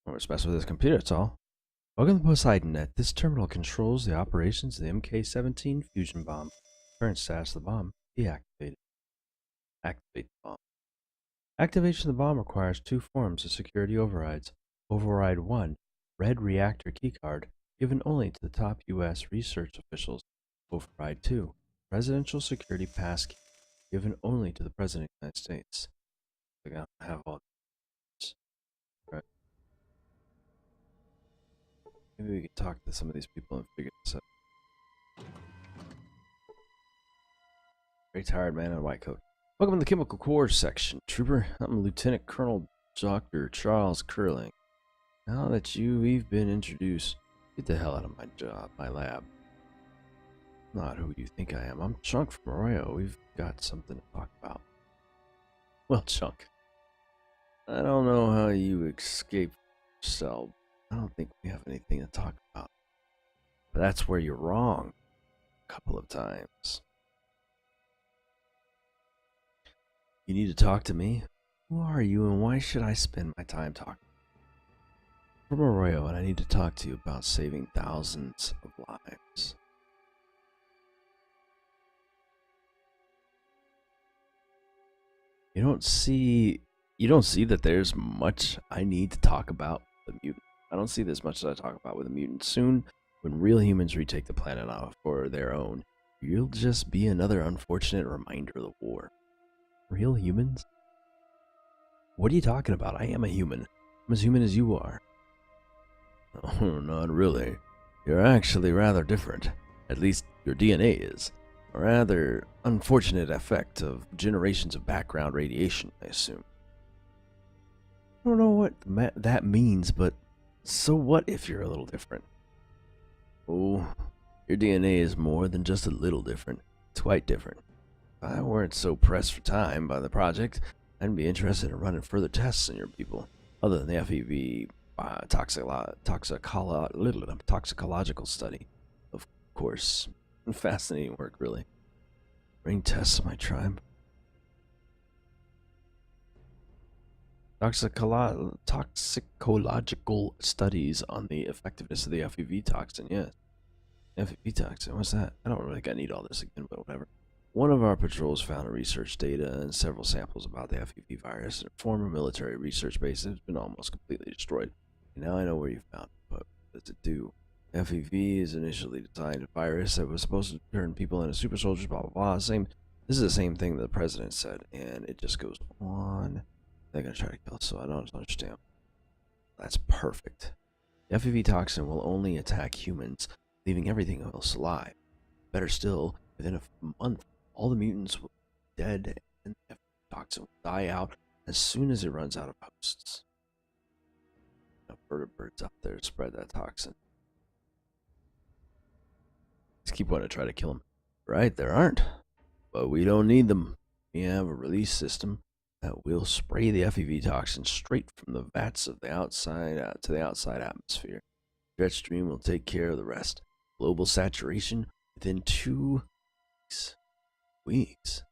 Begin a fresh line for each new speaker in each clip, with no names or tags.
Don't mess with this computer, that's all. Welcome to PoseidonNet. This terminal controls the operations of the MK-17 fusion bomb. Current status of the bomb: deactivated. Activate the bomb. Activation of the bomb requires two forms of security overrides. Override 1, red reactor keycard, given only to the top U.S. research officials. Override 2, presidential security passkey, given only to the President of the United States. I gotta have all this. Right. Maybe we could talk to some of these people and figure this out. Very tired man in a white coat. Welcome to the Chemical Core section, Trooper. I'm Lieutenant Colonel Dr. Charles Curling. Now that we've been introduced, get the hell out of my job, my lab. Not who you think I am. I'm Chunk from Arroyo. We've got something to talk about. Well, Chunk, I don't know how you escaped yourself. I don't think we have anything to talk about. But that's where you're wrong. A couple of times. You need to talk to me? Who are you and why should I spend my time talking? From Arroyo, and I need to talk to you about saving thousands of lives. You don't see that there's much I need to talk about with the mutant. I don't see this much that I talk about with the mutant. Soon, when real humans retake the planet off for their own, you'll just be another unfortunate reminder of the war. Real humans? What are you talking about? I am a human. I'm as human as you are. Oh, not really. You're actually rather different. At least your DNA is. A rather unfortunate effect of generations of background radiation, I assume. I don't know what that means, but so what if you're a little different? Oh, your DNA is more than just a little different. It's quite different. If I weren't so pressed for time by the project, I'd be interested in running further tests on your people, other than the FEV toxicological study. Of course. Fascinating work, really. Running tests on my tribe. Toxicological studies on the effectiveness of the FEV toxin, yes. FEV toxin, what's that? I don't really think I need all this again, but whatever. One of our patrols found research data and several samples about the FEV virus at a former military research base that has been almost completely destroyed. And now I know where you found it, but what does it do? FEV is initially designed a virus that was supposed to turn people into super soldiers, blah, blah, blah. This is the same thing that the president said, and it just goes on. They're going to try to kill us, so I don't understand. That's perfect. The FEV toxin will only attack humans, leaving everything else alive. Better still, within a month, all the mutants will be dead, and the toxin will die out as soon as it runs out of hosts. No vertebrates out there to spread that toxin. Just keep wanting to try to kill them. Right, there aren't. But we don't need them. We have a release system that will spray the FEV toxin straight from the vats of the outside out to the outside atmosphere. Jet stream will take care of the rest. Global saturation within 2 weeks.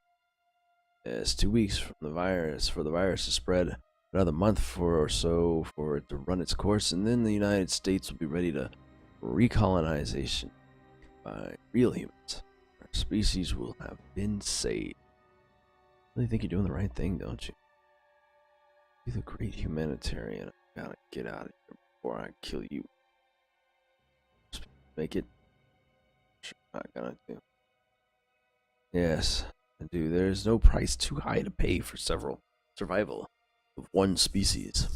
Yes, 2 weeks from the virus for the virus to spread. Another month or so for it to run its course, and then the United States will be ready to recolonization by real humans. Our species will have been saved. Really think you're doing the right thing, don't you? You're the great humanitarian. I gotta get out of here before I kill you. Just make it. Sure, I'm not gonna do. Yes, I do. There's no price too high to pay for survival of one species.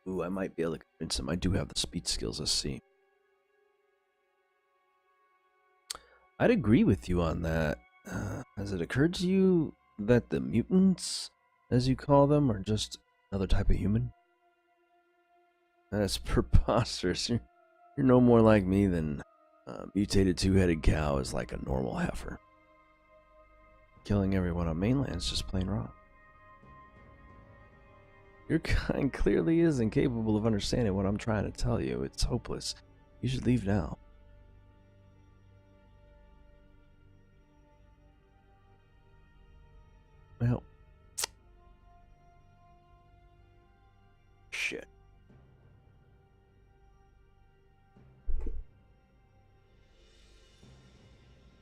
Ooh, I might be able to convince him. I do have the speech skills, let's see. I'd agree with you on that. Has it occurred to you that the mutants, as you call them, are just another type of human? That's preposterous. You're no more like me than a mutated two-headed cow is like a normal heifer. Killing everyone on mainland is just plain wrong. Your kind clearly is incapable of understanding what I'm trying to tell you. It's hopeless. You should leave now. Well, shit.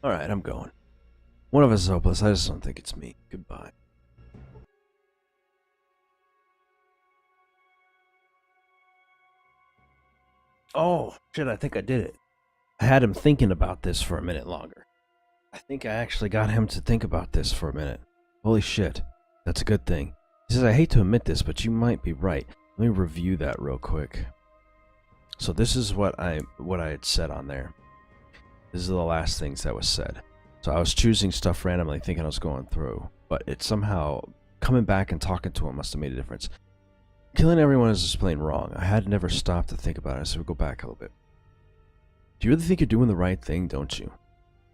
Alright, I'm going. One of us is hopeless. I just don't think it's me. Goodbye. Oh, shit, I think I did it. I had him thinking about this for a minute longer. I think I actually got him to think about this for a minute. Holy shit. That's a good thing. He says, I hate to admit this, but you might be right. Let me review that real quick. So this is what I had said on there. This is the last things that was said. So I was choosing stuff randomly, thinking I was going through, but it somehow coming back and talking to him must have made a difference. Killing everyone is just plain wrong. I had never stopped to think about it, so we'll go back a little bit. Do you really think you're doing the right thing, don't you?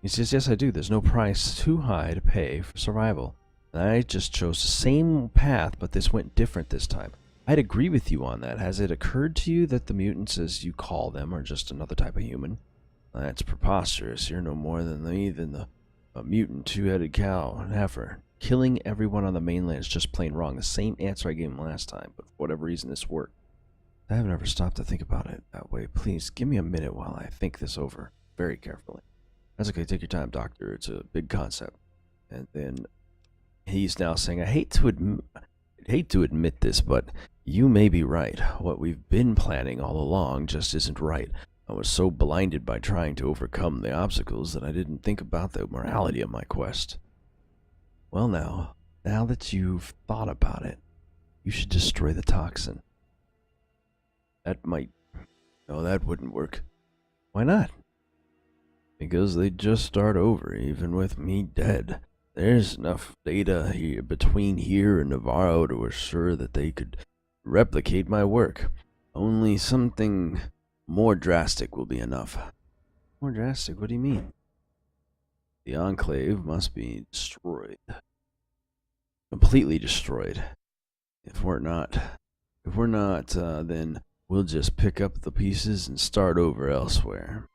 He says, yes, I do. There's no price too high to pay for survival. And I just chose the same path, but this went different this time. I'd agree with you on that. Has it occurred to you that the mutants, as you call them, are just another type of human? That's preposterous. You're no more than a mutant, two-headed cow, an heifer. Killing everyone on the mainland is just plain wrong. The same answer I gave him last time, but for whatever reason this worked. I haven't ever stopped to think about it that way. Please, give me a minute while I think this over very carefully. That's okay, take your time, Doctor. It's a big concept. And then he's now saying, I hate to admit this, but you may be right. What we've been planning all along just isn't right. I was so blinded by trying to overcome the obstacles that I didn't think about the morality of my quest. Well now that you've thought about it, you should destroy the toxin. That might... No, that wouldn't work. Why not? Because they'd just start over, even with me dead. There's enough data here between here and Navarro to assure that they could replicate my work. Only something more drastic will be enough. More drastic? What do you mean? The Enclave must be destroyed. Completely destroyed. If we're not, then we'll just pick up the pieces and start over elsewhere.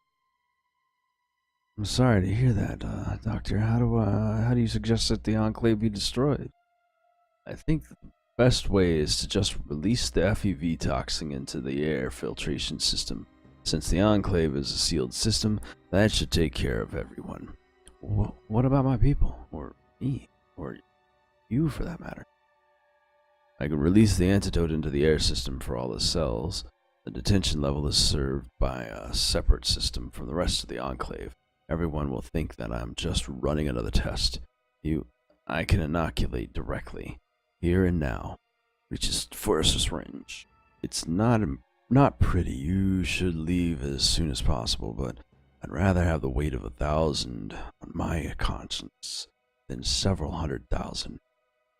I'm sorry to hear that, Doctor. How do you suggest that the Enclave be destroyed? I think the best way is to just release the FEV toxin into the air filtration system. Since the Enclave is a sealed system, that should take care of everyone. What about my people? Or me? Or you, for that matter? I can release the antidote into the air system for all the cells. The detention level is served by a separate system from the rest of the Enclave. Everyone will think that I'm just running another test. I can inoculate directly, here and now, which is force's range. It's not pretty. You should leave as soon as possible, but I'd rather have the weight of 1,000 on my conscience than several 100,000.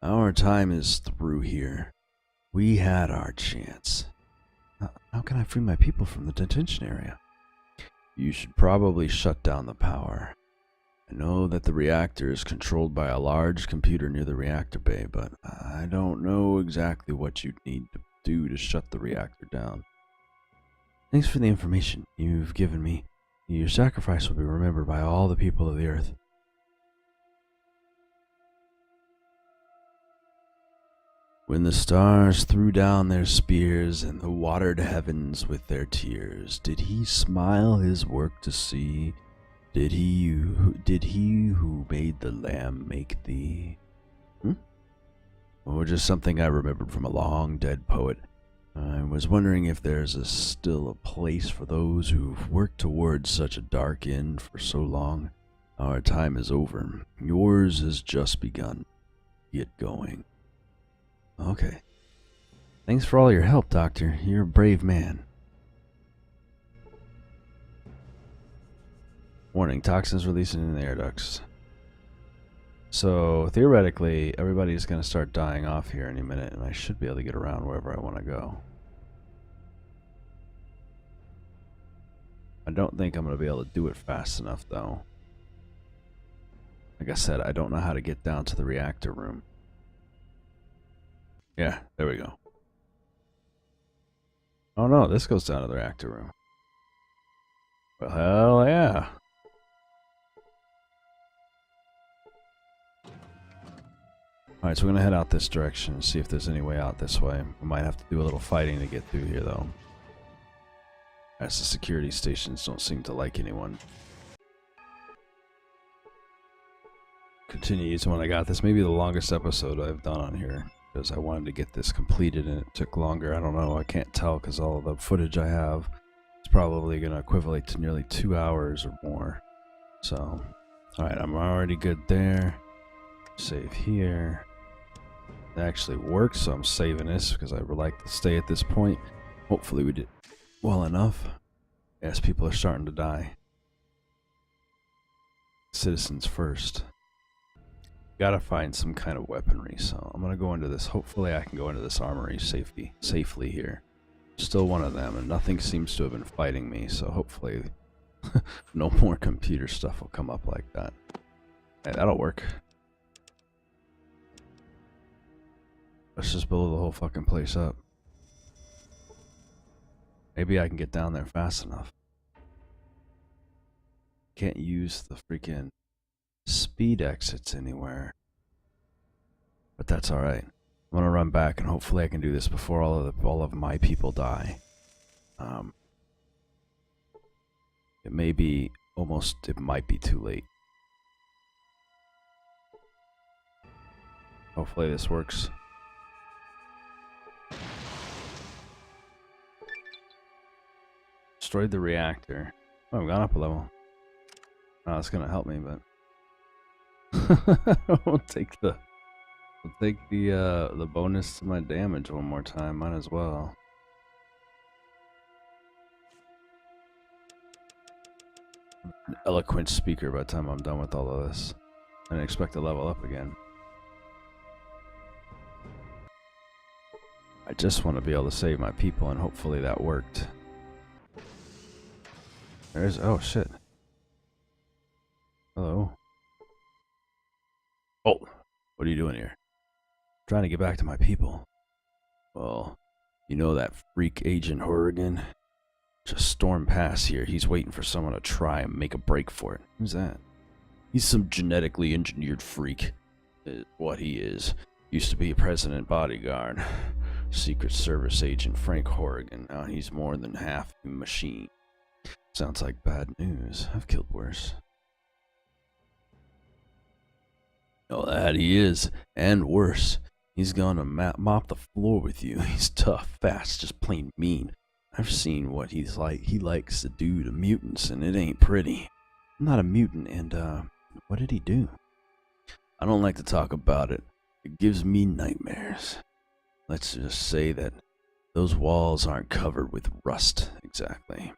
Our time is through here. We had our chance. How can I free my people from the detention area? You should probably shut down the power. I know that the reactor is controlled by a large computer near the reactor bay, but I don't know exactly what you'd need to do to shut the reactor down. Thanks for the information you've given me. Your sacrifice will be remembered by all the people of the earth. When the stars threw down their spears and the watered heavens with their tears, did he smile his work to see? Did he who made the lamb make thee? Or just something I remembered from a long dead poet. I was wondering if there's still a place for those who've worked towards such a dark end for so long. Our time is over. Yours has just begun. Get going. Okay. Thanks for all your help, Doctor. You're a brave man. Warning, toxins releasing in the air ducts. So, theoretically, everybody's going to start dying off here any minute, and I should be able to get around wherever I want to go. I don't think I'm going to be able to do it fast enough, though. Like I said, I don't know how to get down to the reactor room. Yeah, there we go. Oh no, this goes down to the reactor room. Well, hell yeah. Alright, so we're gonna head out this direction and see if there's any way out this way. We might have to do a little fighting to get through here, though. As the security stations don't seem to like anyone. Continue using when I got this. Maybe the longest episode I've done on here. Because I wanted to get this completed and it took longer. I don't know. I can't tell because all the footage I have is probably going to equivalent to nearly 2 hours or more. So, alright, I'm already good there. Save here. It actually works, so I'm saving this because I would like to stay at this point. Hopefully we did well enough. Yes, people are starting to die. Citizens first. Gotta find some kind of weaponry, so I'm gonna go into this. Hopefully I can go into this armory safely here. Still one of them, and nothing seems to have been fighting me, so hopefully no more computer stuff will come up like that. Hey, that'll work. Let's just blow the whole fucking place up. Maybe I can get down there fast enough. Can't use the freaking speed exits anywhere. But that's alright. I'm gonna run back and hopefully I can do this before all of my people die. It may be it might be too late. Hopefully this works. Destroyed the reactor. Oh, I've gone up a level. Oh, it's gonna help me, but I'll take the bonus to my damage one more time. Might as well. An eloquent speaker by the time I'm done with all of this. I didn't expect to level up again. I just want to be able to save my people, and hopefully that worked. There's oh shit. Hello. Oh, what are you doing here? Trying to get back to my people. Well, you know that freak agent Houriggan? Just stormed past here. He's waiting for someone to try and make a break for it. Who's that? He's some genetically engineered freak. Is what he is. Used to be a president bodyguard. Secret Service agent Frank Houriggan. Now he's more than half a machine. Sounds like bad news. I've killed worse. Oh, that he is. And worse. He's gonna mop the floor with you. He's tough, fast, just plain mean. I've seen what he's like. He likes to do to mutants, and it ain't pretty. I'm not a mutant, and, what did he do? I don't like to talk about it. It gives me nightmares. Let's just say that those walls aren't covered with rust, exactly.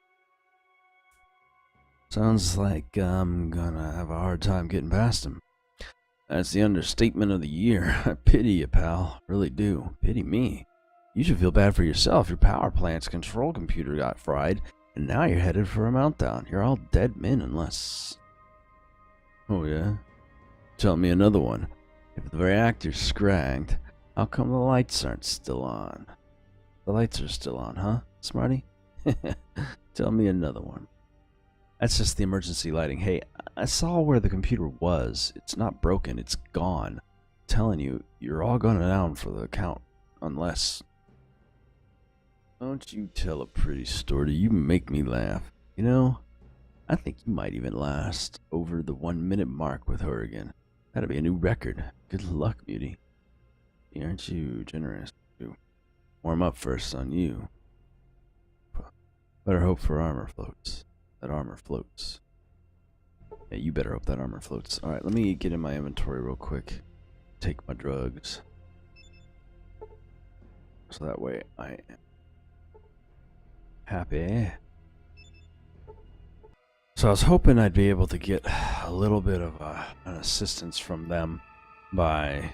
Sounds like I'm gonna have a hard time getting past him. That's the understatement of the year. I pity you, pal. Really do. Pity me. You should feel bad for yourself. Your power plant's control computer got fried, and now you're headed for a meltdown. You're all dead men unless... Oh, yeah? Tell me another one. If the reactor's scragged, how come the lights aren't still on? The lights are still on, huh, Smarty? Tell me another one. That's just the emergency lighting. Hey, I saw where the computer was. It's not broken. It's gone. I'm telling you, you're all going down for the count. Unless... Don't you tell a pretty story. You make me laugh. You know, I think you might even last over the 1-minute mark with Houriggan. That'll be a new record. Good luck, beauty. Aren't you generous? Warm up first on you. Better hope for armor floats. That armor floats. Yeah, you better hope that armor floats. Alright, let me get in my inventory real quick. Take my drugs. So that way I am happy. So I was hoping I'd be able to get a little bit of an assistance from them by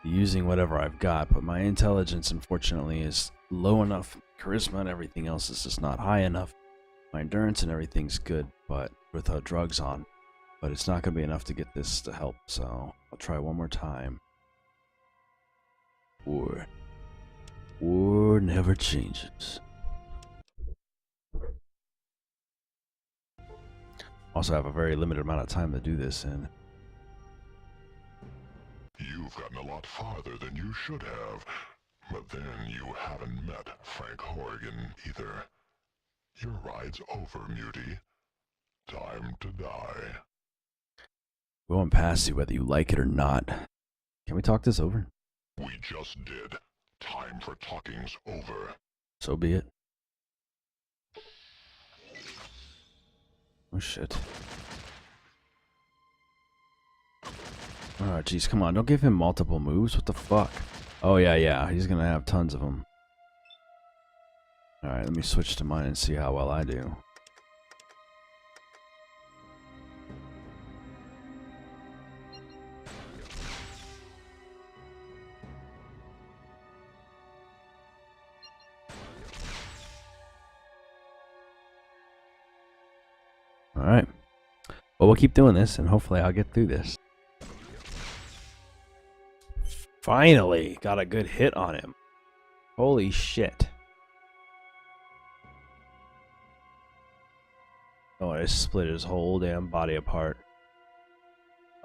using whatever I've got, but my intelligence unfortunately is low enough. Charisma and everything else is just not high enough. My endurance and everything's good, but with drugs on. But it's not going to be enough to get this to help, so I'll try one more time. War never changes. Also have a very limited amount of time to do this in.
You You've gotten a lot farther than you should have. But then you haven't met Frank Houriggan either. Your ride's over, Mutie. Time to die.
Going past you whether you like it or not. Can we talk this over?
We just did. Time for talking's over.
So be it. Oh shit. Oh jeez, come on, don't give him multiple moves. What the fuck? Oh yeah, he's gonna have tons of them. Alright, let me switch to mine and see how well I do. Alright. Well, we'll keep doing this, and hopefully I'll get through this. Finally! Got a good hit on him. Holy shit. Oh, I split his whole damn body apart.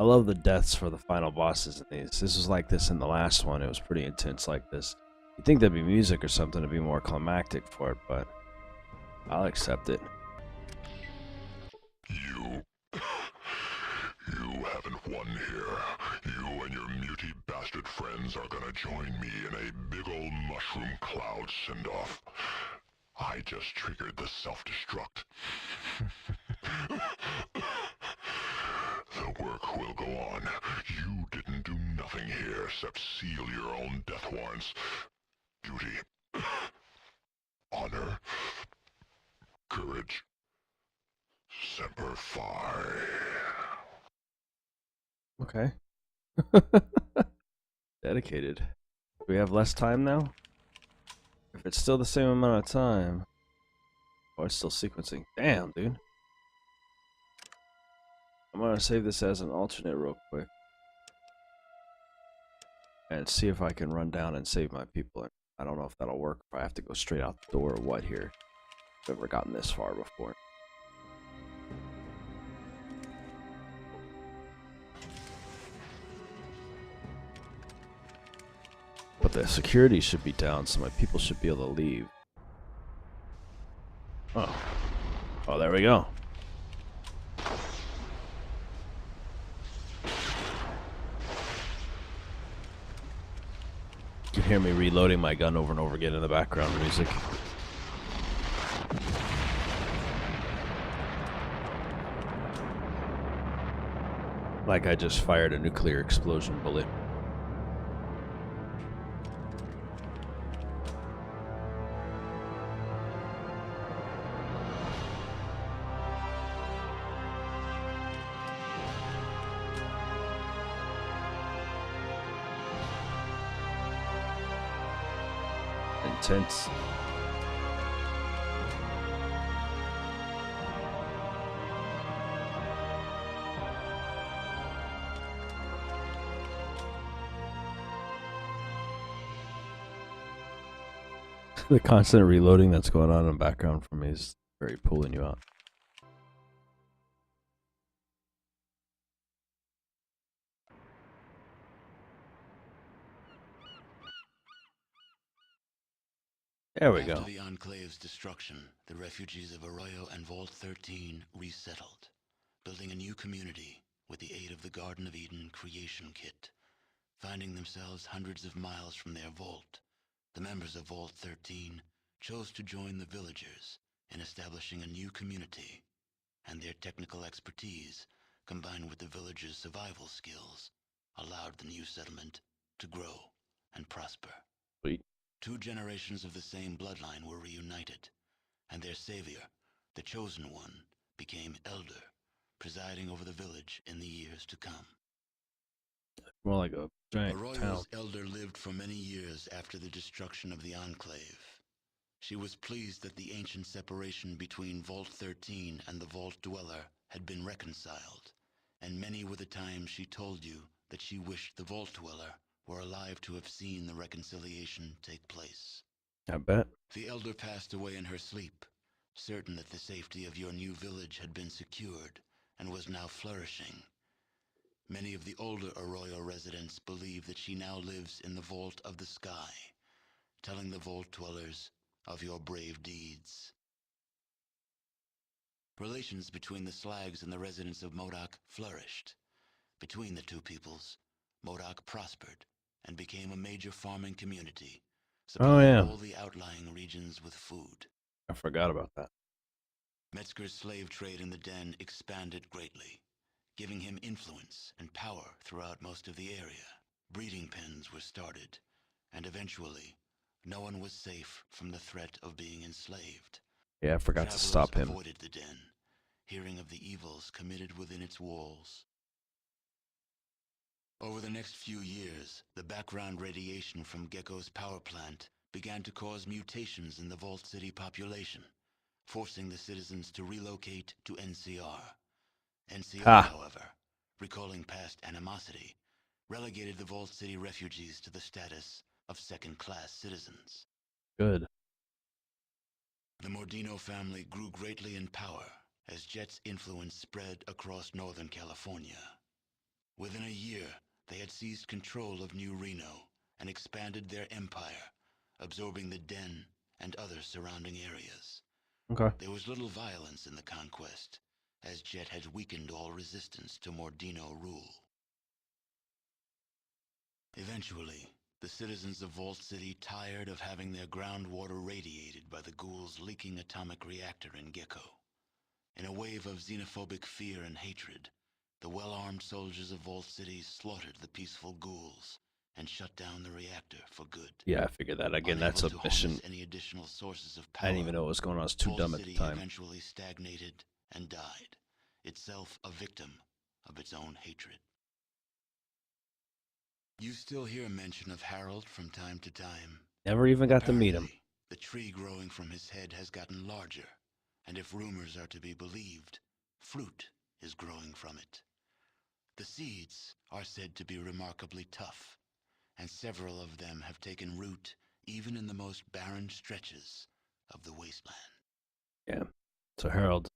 I love the deaths for the final bosses in these. This was like this in the last one. It was pretty intense like this. You'd think there'd be music or something to be more climactic for it, but I'll accept it.
You haven't won here. You and your muty bastard friends are gonna join me in a big ol' mushroom cloud send-off. I just triggered the self-destruct. The work will go on. You didn't do nothing here except seal your own death warrants. Duty. Honor. Courage. Semper Fi.
Okay. Dedicated. Do we have less time now? If it's still the same amount of time. Oh, it's still sequencing. Damn, dude. I'm gonna save this as an alternate real quick. And see if I can run down and save my people. I don't know if that'll work, if I have to go straight out the door or what here. I've never gotten this far before. But the security should be down, so my people should be able to leave. Oh. Oh, there we go. You can hear me reloading my gun over and over again in the background music. Like I just fired a nuclear explosion bullet. Intense. The constant reloading that's going on in the background for me is very pulling you out. There we go.
After the Enclave's destruction, the refugees of Arroyo and Vault 13 resettled, building a new community with the aid of the Garden of Eden creation kit. Finding themselves hundreds of miles from their vault, the members of Vault 13 chose to join the villagers in establishing a new community, and their technical expertise, combined with the villagers' survival skills, allowed the new settlement to grow and prosper.
Sweet.
2 generations of the same bloodline were reunited, and their savior, the Chosen One, became Elder, presiding over the village in the years to come.
More like a giant town.
Arroyo's Elder lived for many years after the destruction of the Enclave. She was pleased that the ancient separation between Vault 13 and the Vault Dweller had been reconciled, and many were the times she told you that she wished the Vault Dweller were alive to have seen the reconciliation take place.
I bet.
The Elder passed away in her sleep, certain that the safety of your new village had been secured and was now flourishing. Many of the older Arroyo residents believe that she now lives in the vault of the sky, telling the vault dwellers of your brave deeds. Relations between the Slags and the residents of Modoc flourished. Between the two peoples, Modoc prospered and became a major farming community,
Oh
supplying
yeah,
all the outlying regions with food.
I forgot about that.
Metzger's slave trade in the Den expanded greatly, giving him influence and power throughout most of the area. Breeding pens were started, and eventually, no one was safe from the threat of being enslaved.
Yeah, I forgot to
Travelers
stop him.
avoided the Den, hearing of the evils committed within its walls. Over the next few years, the background radiation from Gecko's power plant began to cause mutations in the Vault City population, forcing the citizens to relocate to NCR. NCR,
Ha!
however, recalling past animosity, relegated the Vault City refugees to the status of second-class citizens.
Good.
The Mordino family grew greatly in power as Jet's influence spread across Northern California. Within a year, they had seized control of New Reno and expanded their empire, absorbing the Den and other surrounding areas.
Okay.
There was little violence in the conquest, as Jet had weakened all resistance to Mordino rule. Eventually, the citizens of Vault City tired of having their groundwater radiated by the ghouls' leaking atomic reactor in Gecko. In a wave of xenophobic fear and hatred, the well-armed soldiers of Vault City slaughtered the peaceful ghouls and shut down the reactor for good.
Yeah, I figured that. Again,
Unable
that's a
to
mission.
harness any additional sources of power,
I didn't even know what was going on. I was too
Vault
dumb at the
City
time.
eventually stagnated and died, itself a victim of its own hatred. You still hear mention of Harold from time to time.
Never even got to meet him.
Apparently, the tree growing from his head has gotten larger, and if rumors are to be believed, fruit is growing from it. The seeds are said to be remarkably tough, and several of them have taken root even in the most barren stretches of the wasteland.
Yeah. So Harold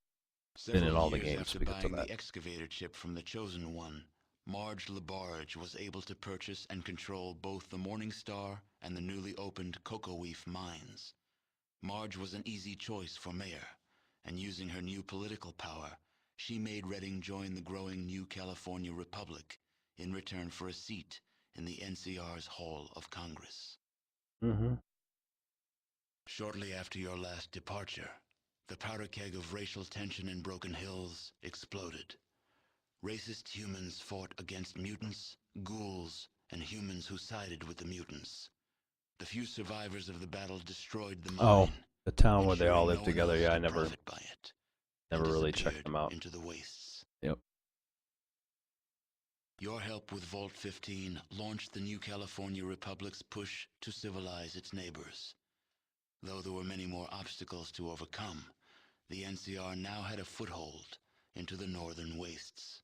been in
Several
all the
years
games
after
because of
buying
that.
the excavator chip from the Chosen One, Marge LaBarge was able to purchase and control both the Morning Star and the newly opened Cocoa-Leaf mines. Marge was an easy choice for mayor, and using her new political power, she made Redding join the growing New California Republic in return for a seat in the NCR's Hall of Congress.
Mm-hmm.
Shortly after your last departure, the powder keg of racial tension in Broken Hills exploded. Racist humans fought against mutants, ghouls, and humans who sided with the mutants. The few survivors of the battle destroyed the mine.
Oh, the town where they all
ensuring
live
no one
together.
else
Yeah, I
could
never
profit by it, and
really checked
disappeared
them out.
into the wastes.
Yep.
Your help with Vault 15 launched the New California Republic's push to civilize its neighbors. Though there were many more obstacles to overcome, the NCR now had a foothold into the northern wastes.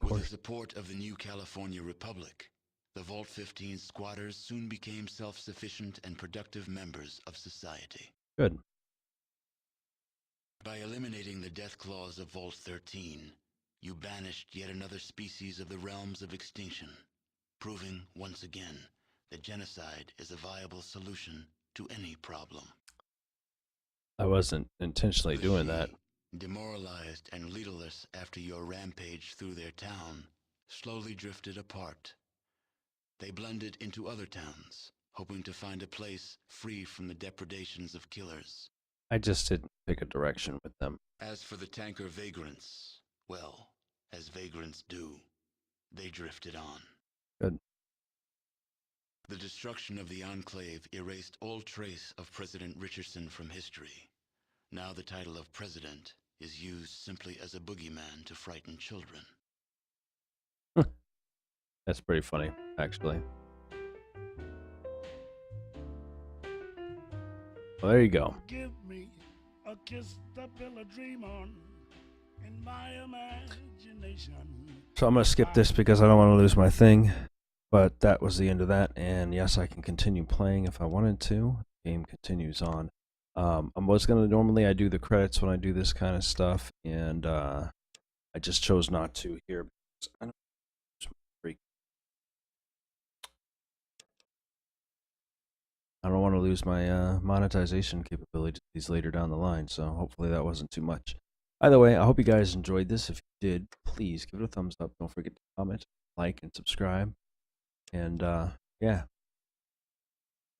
With the support of the New California Republic, the Vault 15 squatters soon became self-sufficient and productive members of society.
Good.
By eliminating the death clause of Vault 13, you banished yet another species of the realms of extinction, proving once again that genocide is a viable solution to any problem.
I wasn't intentionally
The
doing that.
Shi, demoralized and leaderless after your rampage through their town, slowly drifted apart. They blended into other towns, hoping to find a place free from the depredations of killers.
I just didn't pick a direction with them.
As for the tanker vagrants, well, as vagrants do, they drifted on.
Good.
The destruction of the Enclave erased all trace of President Richardson from history. Now the title of president is used simply as a boogeyman to frighten children.
That's pretty funny, actually. Well, there you go.
Give me a kiss to build a dream on in my imagination.
So I'm going to skip this because I don't want to lose my thing. But that was the end of that. And yes, I can continue playing if I wanted to. The game continues on. I was going to, normally I do the credits when I do this kind of stuff. And I just chose not to here because I don't I don't want to lose my monetization capabilities later down the line, so hopefully that wasn't too much. Either way, I hope you guys enjoyed this. If you did, please give it a thumbs up. Don't forget to comment, like, and subscribe. And yeah,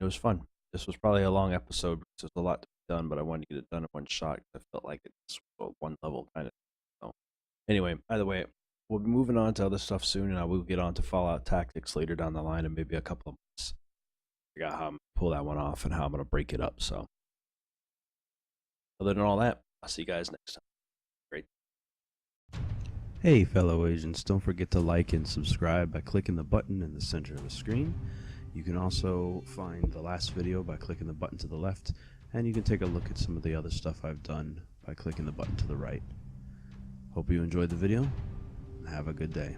it was fun. This was probably a long episode because there's a lot to be done, but I wanted to get it done in one shot. I felt like it's a one level kind of. So anyway, either way, we'll be moving on to other stuff soon, and I will get on to Fallout Tactics later down the line in maybe a couple of months. Figure out how I'm gonna pull that one off and how I'm gonna break it up. So other than all that, I'll see you guys next time. Great. Hey, fellow agents, don't forget to like and subscribe by clicking the button in the center of the screen. You can also find the last video by clicking the button to the left, and you can take a look at some of the other stuff I've done by clicking the button to the right. Hope you enjoyed the video, and have a good day.